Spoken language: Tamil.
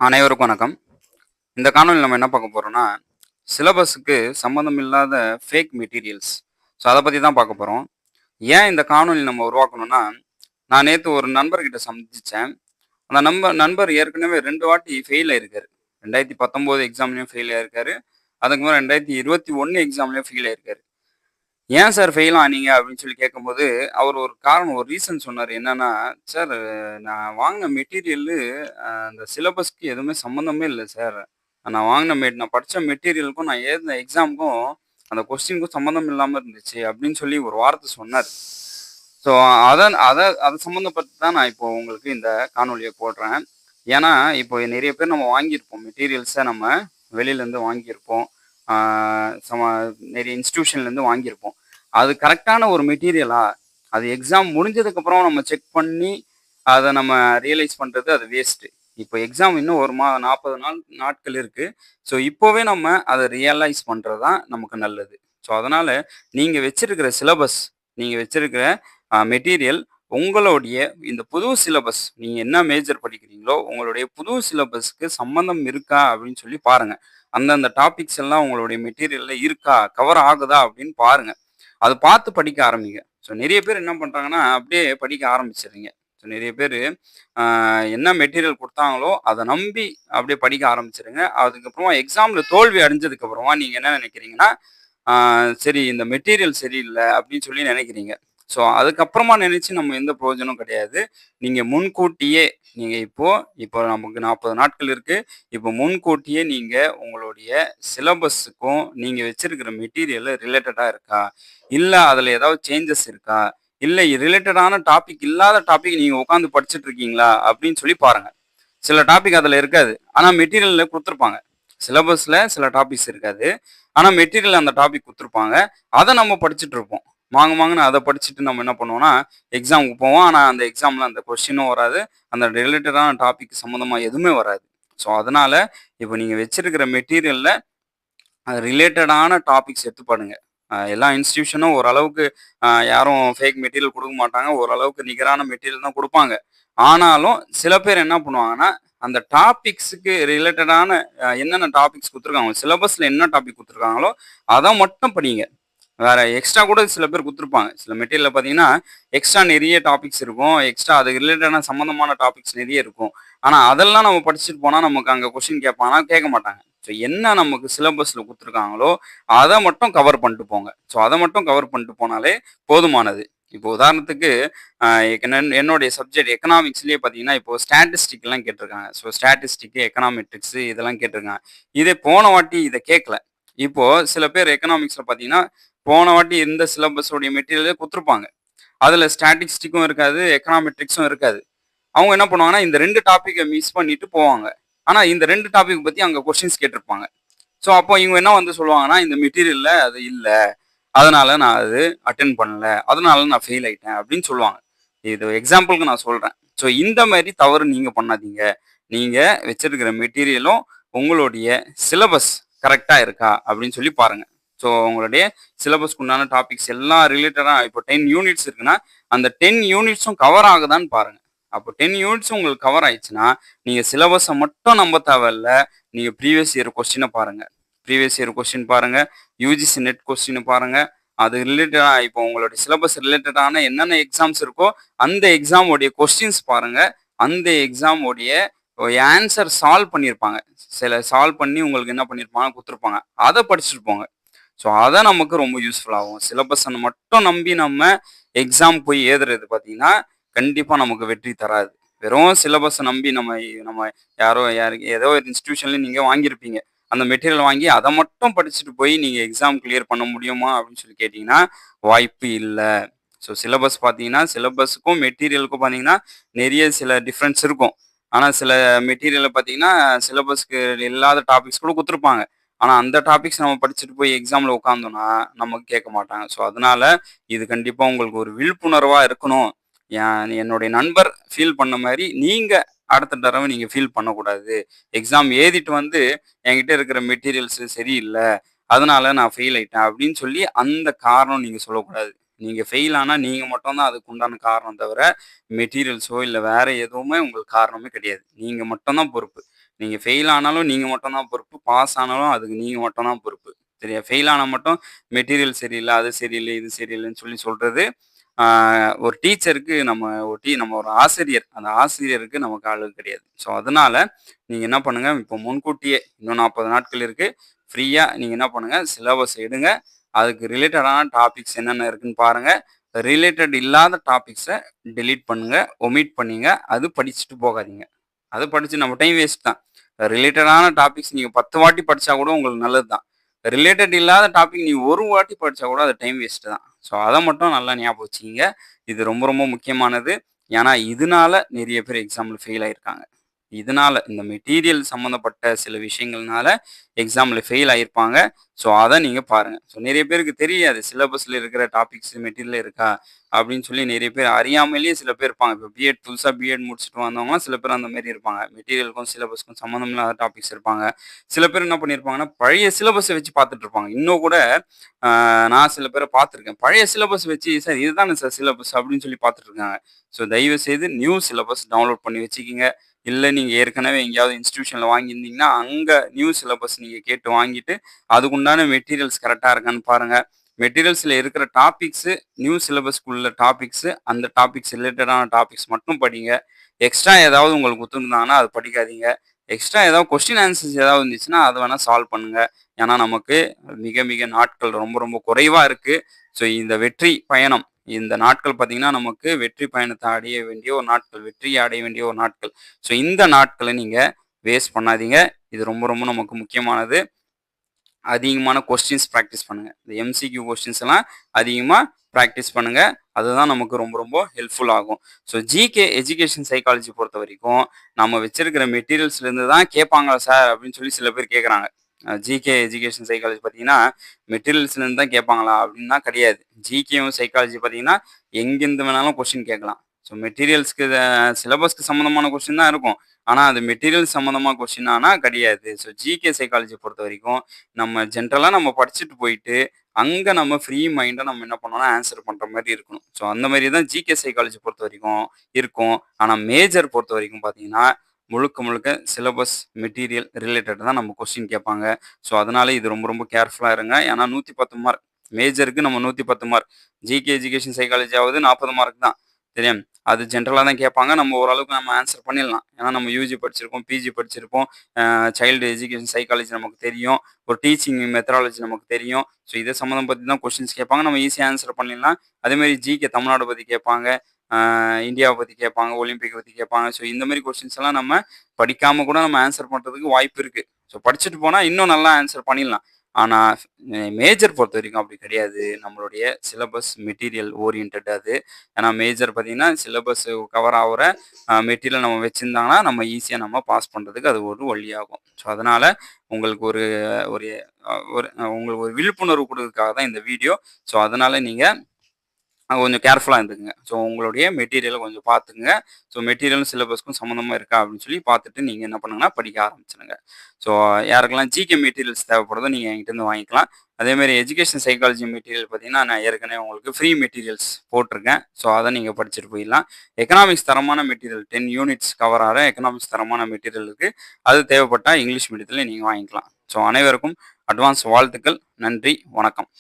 அனைவருக்கும் வணக்கம். இந்த காணொளியில நம்ம என்ன பார்க்க போறோம்னா, சிலபஸ்க்கு சம்மந்தம் இல்லாத ஃபேக் மெட்டீரியல்ஸ். ஸோ அத பத்தி தான் பார்க்க போறோம். ஏன் இந்த காணொளி நம்ம உருவாக்கணும்னா, நான் நேத்து ஒரு நண்பர்கிட்ட சந்திச்சேன். அந்த நண்பர் ஏற்கனவே 2 வாட்டி ஃபெயில் ஆயிருக்காரு. 2019 எக்ஸாம்லயும் ஃபெயில் ஆயிருக்காரு. அதுக்கு மேல 2021 எக்ஸாம்லயும் ஃபெயில் ஆயிருக்காரு. "ஏன் சார் ஃபெயில் ஆனீங்க?" அப்படின்னு சொல்லி கேட்கும்போது, அவர் ஒரு காரணம், ஒரு ரீசன் சொன்னாரு. என்னன்னா, "சார், நான் வாங்குன மெட்டீரியலு அந்த சிலபஸ்க்கு எதுவுமே சம்மந்தமே இல்ல சார். நான் படிச்ச மெட்டீரியலுக்கும், நான் எழுதின எக்ஸாமுக்கும், அந்த கொஸ்டினுக்கும் சம்மந்தம் இல்லாம இருந்துச்சு." அப்படின்னு சொல்லி ஒரு வார்த்தை சொன்னாரு. ஸோ அத அத அது சம்மந்தப்பட்டு தான் நான் இப்போ உங்களுக்கு இந்த காணொளிய போடுறேன். ஏன்னா, இப்போ நெறைய பேர் நம்ம வாங்கியிருப்போம். மெட்டீரியல்ஸ நம்ம வெளியிலேருந்து வாங்கியிருப்போம். ஆ சம நெறைய இன்ஸ்டிடியூஷன்லேருந்து வாங்கியிருப்போம். அது கரெக்ட்டான ஒரு மெட்டீரியலா? அது எக்ஸாம் முடிஞ்சதுக்கப்புறம் நம்ம செக் பண்ணி, அத நம்ம ரியலைஸ் பண்றது அது வேஸ்ட்டு. இப்போ எக்ஸாம் இன்னும் 40 நாட்கள் இருக்கு. ஸோ இப்போவே நம்ம அத ரியலைஸ் பண்றது தான் நமக்கு நல்லது. ஸோ அதனால நீங்க வச்சிருக்கிற சிலபஸ், நீங்க வச்சிருக்கிற மெட்டீரியல் உங்களுடைய இந்த புது சிலபஸ், நீங்க என்ன மேஜர் படிக்கிறீங்களோ, உங்களுடைய புது சிலபஸ்க்கு சம்மந்தம் இருக்கா அப்படின்னு சொல்லி பாருங்க. அந்தந்த டாபிக்ஸ் எல்லாம் உங்களுடைய மெட்டீரியல்ல இருக்கா? கவர் ஆகுதா? அப்படின்னு பாருங்க. அத பார்த்து படிக்க ஆரம்பிங்க. ஸோ நெறைய பேர் என்ன பண்றாங்கன்னா, அப்படியே படிக்க ஆரம்பிச்சுர்றீங்க. ஸோ நெறைய பேரு அ என்ன மெட்டீரியல் குடுத்தாங்களோ, அத நம்பி அப்படியே படிக்க ஆரம்பிச்சுருங்க. அதுக்கப்புறமா எக்ஸாம்ல தோல்வி அடைஞ்சதுக்கு அப்புறமா நீங்க என்ன நெனைக்கிறீங்கன்னா, ஆ சரி, இந்த மெட்டீரியல் சரியில்ல அப்படின்னு சொல்லி நெனைக்கிறீங்க. ஸோ அதுக்கப்புறமா நெனைச்சு நம்ம எந்த பிரயோஜனமும் கிடையாது. நீங்க முன்கூட்டியே, நீங்க இப்போ நமக்கு 40 நாட்கள் இருக்கு. இப்போ முன்கூட்டியே நீங்க உங்களுடைய சிலபஸுக்கும், நீங்க வச்சிருக்கிற மெட்டீரியல் ரிலேட்டடா இருக்கா? இல்ல அதுல ஏதாவது சேஞ்சஸ் இருக்கா? இல்ல ரிலேட்டடான டாபிக் இல்லாத டாபிக் நீங்க உட்கார்ந்து படிச்சுட்டு இருக்கீங்களா? அப்படின்னு சொல்லி பாருங்க. சில டாபிக் அதுல இருக்காது. ஆனா மெட்டீரியல்ல குடுத்துருப்பாங்க. சிலபஸ்ல சில டாபிக்ஸ் இருக்காது. ஆனா மெட்டீரியல்ல அந்த டாபிக் குடுத்துருப்பாங்க. அத நம்ம படிச்சுட்டு இருப்போம். மாங்கு மாங்குன்னு அத படிச்சுட்டு நம்ம என்ன பண்ணுவோம்னா, எக்ஸாமுக்கு போவோம். ஆனா அந்த எக்ஸாம்ல அந்த கொஸ்டினும் வராது. அந்த ரிலேட்டடான டாபிக் சம்மந்தமா எதுவுமே வராது. ஸோ அதனால இப்ப நீங்க வச்சிருக்கிற மெட்டீரியல்ல ரிலேட்டடான டாபிக்ஸ் எடுத்து பண்ணுங்க. எல்லா இன்ஸ்டிடியூஷனும் ஓரளவுக்கு யாரும் ஃபேக் மெட்டீரியல் குடுக்க மாட்டாங்க. ஓரளவுக்கு நிகரான மெட்டீரியல் தான் குடுப்பாங்க. ஆனாலும் சில பேர் என்ன பண்ணுவாங்கன்னா, அந்த டாபிக்ஸுக்கு ரிலேட்டடான என்னென்ன டாபிக்ஸ் குடுத்துருக்காங்க, சிலபஸ்ல என்ன டாபிக் குடுத்துருக்காங்களோ, அத மட்டும் படிங்க. வேற எக்ஸ்ட்ரா கூட சில பேர் குடுத்துருப்பாங்க. சில மெட்டீரியல்ல பார்த்தீங்கன்னா, எக்ஸ்ட்ரா நெறைய டாபிக்ஸ் இருக்கும். எக்ஸ்ட்ரா அதுக்கு ரிலேட்டடான சம்மந்தமான டாபிக்ஸ் நெறைய இருக்கும். ஆனா, அதெல்லாம் நம்ம படிச்சுட்டு போனா நமக்கு அங்க கொஸ்டின் கேட்பாங்கன்னா, கேட்க மாட்டாங்க. ஸோ என்ன நமக்கு சிலபஸ்ல குடுத்துருக்காங்களோ, அத மட்டும் கவர் பண்ணிட்டு போங்க. ஸோ அத மட்டும் கவர் பண்ணிட்டு போனாலே போதுமானது. இப்போ உதாரணத்துக்கு, அ என்னுடைய சப்ஜெக்ட் எக்கனாமிக்ஸ்லயே பார்த்தீங்கன்னா, இப்போ ஸ்டாட்டிஸ்டிக்லாம் கேட்டிருக்காங்க. ஸோ ஸ்டாட்டிஸ்டிக், எக்கனாமெட்ரிக்ஸ் இதெல்லாம் கேட்டிருக்காங்க. இதே போன வாட்டி இத கேட்கல. இப்போ சில பேர் எக்கனாமிக்ஸ்ல பார்த்தீங்கன்னா, போன வாட்டி இருந்த சிலபஸோடைய மெட்டீரியலே குடுத்துருப்பாங்க. அதுல ஸ்டாட்டிஸ்டிக்கும் இருக்காது, எக்கனாமெட்ரிக்ஸும் இருக்காது. அவங்க என்ன பண்ணுவாங்கன்னா, இந்த 2 டாபிக்க மிஸ் பண்ணிட்டு போவாங்க. ஆனா இந்த 2 டாபிக் பத்தி அங்க கொஸ்டின்ஸ் கேட்டிருப்பாங்க. ஸோ அப்போ இவங்க என்ன வந்து சொல்லுவாங்கன்னா, இந்த மெட்டீரியல்ல அது இல்ல. அதனால நான் அது அட்டெண்ட் பண்ணல. அதனால நான் ஃபெயில் ஆயிட்டேன் அப்படின்னு சொல்லுவாங்க. இது எக்ஸாம்பிள்க்கு நான் சொல்றேன். ஸோ இந்த மாரி தவறு நீங்க பண்ணாதீங்க. நீங்க வச்சிருக்கிற மெட்டீரியலும் உங்களுடைய சிலபஸ் கரெக்ட்டா இருக்கா அப்படின்னு சொல்லி பாருங்க. ஸோ உங்களுடைய சிலபஸ்க்கு உண்டான டாபிக்ஸ் எல்லாம் ரிலேட்டடா இப்போ 10 யூனிட்ஸ் இருக்குன்னா, அந்த 10 யூனிட்ஸும் கவர் ஆகுதான்னு பாருங்க. அப்போ 10 யூனிட்ஸும் உங்களுக்கு கவர் ஆயிடுச்சுன்னா, நீங்க சிலபஸ மட்டும் நம்ப தேவையில்ல. நீங்க ப்ரீவியஸ் இயர் கொஸ்டின பாருங்க. ப்ரீவியஸ் இயர் கொஸ்டின் பாருங்க. யுஜிசி நெட் கொஸ்டின பாருங்க. அது ரிலேட்டடா இப்போ உங்களுடைய சிலபஸ் ரிலேட்டடான என்னென்ன எக்ஸாம்ஸ் இருக்கோ, அந்த எக்ஸாம் உடைய கொஸ்டின்ஸ் பாருங்க. அந்த எக்ஸாம் உடைய ஆன்ஸர் சால்வ் பண்ணியிருப்பாங்க. சால்வ் பண்ணி உங்களுக்கு என்ன பண்ணியிருப்பாங்க, குடுத்துருப்பாங்க. அத படிச்சுட்டு போங்க. ஸோ அதான் நமக்கு ரொம்ப யூஸ்ஃபுல் ஆகும். சிலபஸ மட்டும் நம்பி நம்ம எக்ஸாம் போய் எழுதுறது பார்த்தீங்கன்னா, கண்டிப்பா நமக்கு வெற்றி தராது. வெறும் சிலபஸ நம்பி நம்ம ஏதோ ஒரு இன்ஸ்டிடியூஷன்ல நீங்க வாங்கியிருப்பீங்க. அந்த மெட்டீரியல் வாங்கி அத மட்டும் படிச்சுட்டு போய் நீங்க எக்ஸாம் கிளியர் பண்ண முடியுமா? அப்படின்னு சொல்லி கேட்டீங்கன்னா, வாய்ப்பு இல்ல. ஸோ சிலபஸ் பார்த்தீங்கன்னா, சிலபஸ்க்கும் மெட்டீரியலுக்கும் பார்த்தீங்கன்னா, சில டிஃபரன்ஸ் இருக்கும். ஆனா சில மெட்டீரியல்ல பார்த்தீங்கன்னா, சிலபஸ்க்கு இல்லாத டாபிக்ஸ் கூட குடுத்துருப்பாங்க. ஆனா அந்த டாபிக்ஸ் நம்ம படிச்சுட்டு போய் எக்ஸாம்ல உட்கார்ந்தோம்னா, நமக்கு கேட்க மாட்டாங்க. ஸோ அதனால இது கண்டிப்பா உங்களுக்கு ஒரு விழிப்புணர்வா இருக்கணும். என்னுடைய நண்பர் ஃபீல் பண்ண மாரி, நீங்க அடுத்த தடவ நீங்க ஃபீல் பண்ணக்கூடாது. எக்ஸாம் எழுதிட்டு வந்து, என்கிட்ட இருக்கிற மெட்டீரியல்ஸ் சரியில்ல. அதனால நான் ஃபெயில் ஆயிட்டேன் அப்படின்னு சொல்லி அந்த காரணம் நீங்க சொல்லக்கூடாது. நீங்க ஃபெயில் ஆனா நீங்க மட்டும் தான் அதுக்கு உண்டான காரணம் தவிர, மெட்டீரியல்ஸோ இல்ல வேற எதுவுமே உங்களுக்கு காரணமே கிடையாது. நீங்க மட்டும் தான் பொறுப்பு. நீங்க ஃபெயில் ஆனாலும் நீங்க மட்டும் தான் பொறுப்பு. பாஸ் ஆனாலும் அதுக்கு நீங்க மட்டும் தான் பொறுப்பு. சரியா? ஃபெயில் ஆனா மட்டும் மெட்டீரியல் சரியில்ல, அது சரியில்ல, இது சரியில்லன்னு சொல்லி சொல்றது, ஆ ஒரு டீச்சருக்கு நம்ம ஒரு ஆசிரியர். அந்த ஆசிரியருக்கு நமக்கு அளவு கிடையாது. ஸோ, அதனால நீங்க என்ன பண்ணுங்க, இப்போ முன்கூட்டியே இன்னும் 40 நாட்கள் இருக்கு. ஃப்ரீயா நீங்க என்ன பண்ணுங்க, சிலபஸ் எடுங்க. அதுக்கு ரிலேட்டடான டாபிக்ஸ் என்னென்ன இருக்குன்னு பாருங்க. ரிலேட்டட் இல்லாத டாபிக்ஸ டெலீட் பண்ணுங்க, ஒமிட் பண்ணீங்க. அது படிச்சுட்டு போகாதீங்க. அது படிச்சு நம்ம டைம் வேஸ்ட் தான். ரிலேட்டடான டாபிக்ஸ் நீங்க 10 வாட்டி படிச்சா கூட உங்களுக்கு நல்லது தான். ரிலேட்டட் இல்லாத டாபிக் நீங்க ஒரு வாட்டி படிச்சா கூட அது டைம் வேஸ்ட் தான். ஸோ, அத மட்டும் நல்லா ஞாபகம் வச்சுக்கங்க. இது ரொம்ப ரொம்ப முக்கியமானது. ஏன்னா, இதனால நெறைய பேர் எக்ஸாம்ல ஃபெயில் ஆயிருக்காங்க. இதனால இந்த மெட்டீரியல் சம்மந்தப்பட்ட சில விஷயங்கள்னால எக்ஸாம்ல ஃபெயில் ஆயிருப்பாங்க. ஸோ, அத நீங்க பாருங்க. ஸோ, நெறைய பேருக்கு தெரியாது. சிலபஸ்ல இருக்கிற டாபிக்ஸ் மெட்டீரியல் இருக்கா? அப்படின்னு சொல்லி நெறைய பேர் அறியாமையிலேயே சில பேர் இருப்பாங்க. இப்போ புதுசா பிஎட் முடிச்சுட்டு வந்தவங்கலாம் சில பேர் அந்த மாரி இருப்பாங்க. மெட்டீரியலுக்கும், சிலபஸ்க்கும் சம்மந்தம் இல்லாத டாபிக்ஸ் இருப்பாங்க. சில பேர் என்ன பண்ணியிருப்பாங்கன்னா, பழைய சிலபஸ வச்சு பார்த்துட்டு இருப்பாங்க. இன்னும் கூட நான் சில பேர பார்த்துருக்கேன். பழைய சிலபஸ் வச்சு, "சார் இதுதானே சார் சிலபஸ்" அப்படின்னு சொல்லி பார்த்துட்டு இருக்காங்க. ஸோ, தயவு செய்து நியூ சிலபஸ் டவுன்லோட் பண்ணி வச்சுக்கங்க. இல்ல நீங்க ஏற்கனவே எங்கேயாவது இன்ஸ்டிடியூஷன்ல வாங்கியிருந்தீங்கன்னா, அங்க நியூ சிலபஸ் நீங்க கேட்டு வாங்கிட்டு, அதுக்குண்டான மெட்டீரியல்ஸ் கரெக்ட்டா இருக்கான்னு பாருங்க. மெட்டீரியல்ஸ்ல இருக்கிற டாபிக்ஸு, நியூ சிலபஸ்க்குள்ள டாபிக்ஸு, அந்த டாபிக்ஸ் ரிலேட்டடான டாபிக்ஸ் மட்டும் படிங்க. எக்ஸ்ட்ரா ஏதாவது உங்களுக்கு குடுத்துருந்தாங்கன்னா, அது படிக்காதீங்க. எக்ஸ்ட்ரா ஏதாவது கொஸ்டின் ஆன்சர்ஸ் ஏதாவது இருந்துச்சுன்னா, அத வேணா சால்வ் பண்ணுங்க. ஏன்னா, நமக்கு மிக மிக நாட்கள் ரொம்ப ரொம்ப குறைவா இருக்கு. ஸோ, இந்த வெற்றி பயணம் இந்த நாட்கள் பார்த்தீங்கன்னா, நமக்கு வெற்றி பயணத்த அடைய வேண்டிய ஒரு நாட்கள். வெற்றிய அடைய வேண்டிய ஒரு நாட்கள். ஸோ, இந்த நாட்கள நீங்க வேஸ்ட் பண்ணாதீங்க. இது ரொம்ப ரொம்ப நமக்கு முக்கியமானது. அதிகமான கொஸ்டின்ஸ் பிராக்டிஸ் பண்ணுங்க. இந்த எம்சிக்யூ கொஸ்டின்ஸ் எல்லாம் அதிகமா பிராக்டிஸ் பண்ணுங்க. அதுதான் நமக்கு ரொம்ப ரொம்ப ஹெல்ப்ஃபுல் ஆகும். ஸோ, ஜிகே எஜுகேஷன் சைக்காலஜி பொறுத்தவரைக்கும், நம்ம வச்சிருக்கிற மெட்டீரியல்ஸ்லேருந்து தான் கேட்பாங்களா சார்? அப்படின்னு சொல்லி சில பேர் கேட்குறாங்க. ஜிகே எஜுகேஷன் சைக்காலஜி பார்த்தீங்கன்னா, மெட்டீரியல்ஸ்லேருந்து தான் கேட்பாங்களா? அப்படின்னா கிடையாது. ஜிகேவும் சைக்காலஜி பார்த்தீங்கன்னா, எங்கேருந்து வேணாலும் கொஸ்டின் கேட்கலாம். ஸோ, மெட்டீரியல்ஸ்க்கு சிலபஸ்க்கு சம்மந்தமான கொஸ்டின் தான் இருக்கும். ஆனா, அது மெட்டீரியல் சம்மந்தமா கொஸ்டினானா கிடையாது. ஸோ, ஜிகே சைக்காலஜி பொறுத்தவரைக்கும், நம்ம ஜென்ரலா படிச்சுட்டு போயிட்டு, அங்க நம்ம ஃப்ரீ மைண்டா நம்ம என்ன பண்ணணும்னா, ஆன்ஸர் பண்ற மாரி இருக்கணும். ஸோ, அந்த மாரி தான் ஜிகே சைக்காலஜி பொறுத்தவரைக்கும் இருக்கும். ஆனா, மேஜர் பொறுத்தவரைக்கும் பார்த்தீங்கன்னா, முழுக்க முழுக்க சிலபஸ், மெட்டீரியல் ரிலேட்டட் தான் நம்ம கொஸ்டின் கேட்பாங்க. ஸோ, அதனால இது ரொம்ப ரொம்ப கேர்ஃபுல்லா இருங்க. ஏன்னா 110 மார்க். மேஜருக்கு நம்ம 110 மார்க். ஜிகே எஜுகேஷன் சைக்காலஜியாவது 40 மார்க் தான். சரியா? அது ஜென்ரலா தான் கேட்பாங்க. நம்ம ஓரளவுக்கு நம்ம ஆன்ஸர் பண்ணிடலாம். ஏன்னா நம்ம யூஜி படிச்சிருப்போம், பிஜி படிச்சிருப்போம். சைல்டு எஜுகேஷன் சைக்காலஜி நமக்கு தெரியும். ஒரு டீச்சிங் மெத்தடாலஜி நமக்கு தெரியும். ஸோ, இத சம்மந்தம் பத்தி தான் கொஸ்டின்ஸ் கேட்பாங்க. நம்ம ஈஸியா ஆன்ஸர் பண்ணிடலாம். அதேமாரி ஜிகே தமிழ்நாடு பத்தி கேட்பாங்க. இந்தியாவ பத்தி கேட்பாங்க. ஒலிம்பிக் பத்தி கேட்பாங்க. ஸோ, இந்த மாரி கொஸ்டின்ஸ் எல்லாம் நம்ம படிக்காம கூட நம்ம ஆன்ஸர் பண்றதுக்கு வாய்ப்பு இருக்கு. ஸோ, படிச்சுட்டு போனா இன்னும் நல்லா ஆன்ஸர் பண்ணிடலாம். ஆனா, மேஜர் பொறுத்தவரைக்கும் அப்படி கிடையாது. நம்மளுடைய சிலபஸ் மெட்டீரியல் ஓரியன்டட் அது. ஏன்னா மேஜர் பார்த்தீங்கன்னா, சிலபஸ் கவர் ஆவுற மெட்டீரியல் நம்ம வச்சிருந்தாங்கன்னா, நம்ம ஈஸியா நம்ம பாஸ் பண்றதுக்கு அது ஒரு வழியாகும். ஸோ, அதனால உங்களுக்கு ஒரு ஒரு ஒரு உங்களுக்கு ஒரு விழிப்புணர்வு குடுக்கறதுக்காக தான் இந்த வீடியோ. ஸோ, அதனால நீங்க கொஞ்சம் கேர்ஃபுல்லா இருந்துக்கங்க. ஸோ, உங்களுடைய மெட்டீரியல கொஞ்சம் பார்த்துக்கங்க. ஸோ, மெட்டீரியலும் சிலபஸ்க்கும் சம்மந்தமா இருக்கா அப்படின்னு சொல்லி பார்த்துட்டு நீங்க என்ன பண்ணுங்கன்னா, படிக்க ஆரம்பிச்சுருங்க. ஸோ, யாருக்கெல்லாம் ஜிகே மெட்டீரியல்ஸ் தேவைப்படுதோ நீங்க என்கிட்டருந்து வாங்கிக்கலாம். அதேமாரி எஜுகேஷன் சைக்காலஜி மெட்டீரியல் பார்த்தீங்கன்னா, நான் ஏற்கனவே உங்களுக்கு ஃப்ரீ மெட்டீரியல்ஸ் போட்டிருக்கேன். ஸோ, அத நீங்க படிச்சுட்டு போயிடலாம். எக்கனாமிக்ஸ் தரமான மெட்டீரியல் 10 யூனிட்ஸ் கவர் ஆற எக்கனாமிக்ஸ் தரமான மெட்டீரியல் இருக்கு. அது தேவைப்பட்டா இங்கிலீஷ் மீடியத்தில நீங்க வாங்கிக்கலாம். ஸோ, அனைவருக்கும் அட்வான்ஸ் வாழ்த்துக்கள். நன்றி. வணக்கம்.